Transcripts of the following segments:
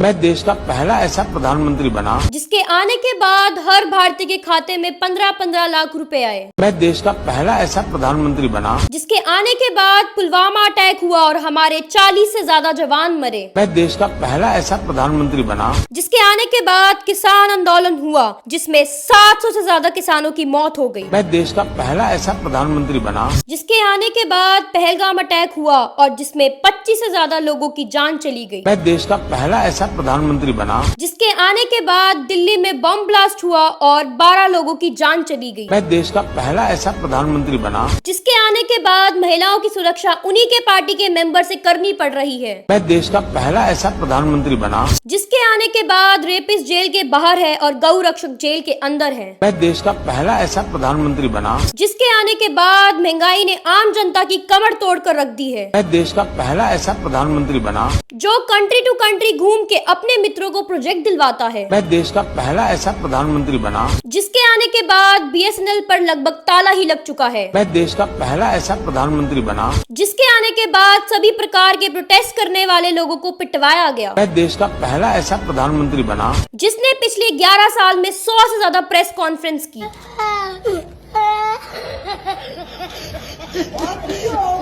मैं देश का पहला ऐसा प्रधानमंत्री बना जिसके आने के बाद हर भारतीय के खाते में 15-15 लाख रुपए आए। मैं देश का पहला ऐसा प्रधानमंत्री बना जिसके आने के बाद पुलवामा अटैक हुआ और हमारे 40 से ज्यादा जवान मरे। मैं देश का पहला ऐसा प्रधानमंत्री बना जिसके आने के बाद किसान आंदोलन हुआ जिसमें 700 से ज्यादा किसानों की मौत हो गई। मैं देश का पहला ऐसा प्रधानमंत्री बना जिसके आने के बाद पहलगाम अटैक हुआ और जिसमें 25 से ज्यादा लोगों की जान चली गई। मैं देश का पहला ऐसा प्रधानमंत्री बना जिसके आने के बाद दिल्ली में बम ब्लास्ट हुआ और 12 लोगों की जान चली गई। मैं देश का पहला ऐसा प्रधानमंत्री बना जिसके आने के बाद महिलाओं की सुरक्षा उन्हीं के पार्टी के मेंबर से करनी पड़ रही है। मैं देश का पहला ऐसा प्रधानमंत्री बना जिसके आने के बाद रेपिस्ट जेल के बाहर है और गौ रक्षक जेल के अंदर है। मैं देश का पहला ऐसा प्रधानमंत्री बना जिसके आने के बाद महंगाई ने आम जनता की कमर तोड़ कर रख दी है। मैं देश का पहला ऐसा प्रधानमंत्री बना जो कंट्री टू कंट्री घूम के अपने मित्रों को प्रोजेक्ट दिलवाता है। मैं देश का पहला ऐसा प्रधानमंत्री बना जिसके आने के बाद बीएसएनएल पर लगभग ताला ही लग चुका है। मैं देश का पहला ऐसा प्रधानमंत्री बना जिसके आने के बाद सभी प्रकार के प्रोटेस्ट करने वाले लोगों को पिटवाया गया। मैं देश का पहला ऐसा प्रधानमंत्री बना जिसने पिछले 11 साल में 100 से ज्यादा प्रेस कॉन्फ्रेंस की।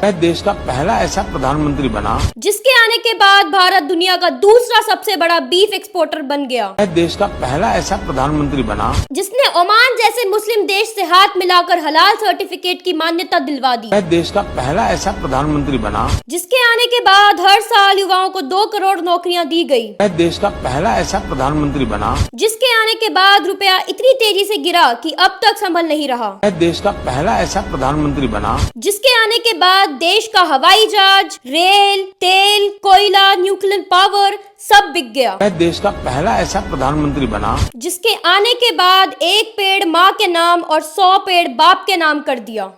मैं देश का पहला ऐसा प्रधानमंत्री बना जिसके आने के बाद भारत दुनिया का दूसरा सबसे बड़ा बीफ एक्सपोर्टर बन गया। मैं देश का पहला ऐसा प्रधानमंत्री बना जिसने ओमान जैसे मुस्लिम देश से हाथ मिलाकर हलाल सर्टिफिकेट की मान्यता दिलवा दी। मैं देश का पहला ऐसा प्रधानमंत्री बना जिसके आने के बाद हर साल युवाओं को 2 करोड़ नौकरियां दी गई। मैं देश का पहला ऐसा प्रधानमंत्री बना जिसके आने के बाद रुपया इतनी तेजी से गिरा कि अब तक संभल नहीं रहा। मैं देश का पहला ऐसा प्रधानमंत्री बना जिसके आने के बाद देश का हवाई जहाज, रेल, तेल, कोयला, न्यूक्लियर पावर सब बिक गया। मैं देश का पहला ऐसा प्रधानमंत्री बना जिसके आने के बाद एक पेड़ माँ के नाम और 100 पेड़ बाप के नाम कर दिया।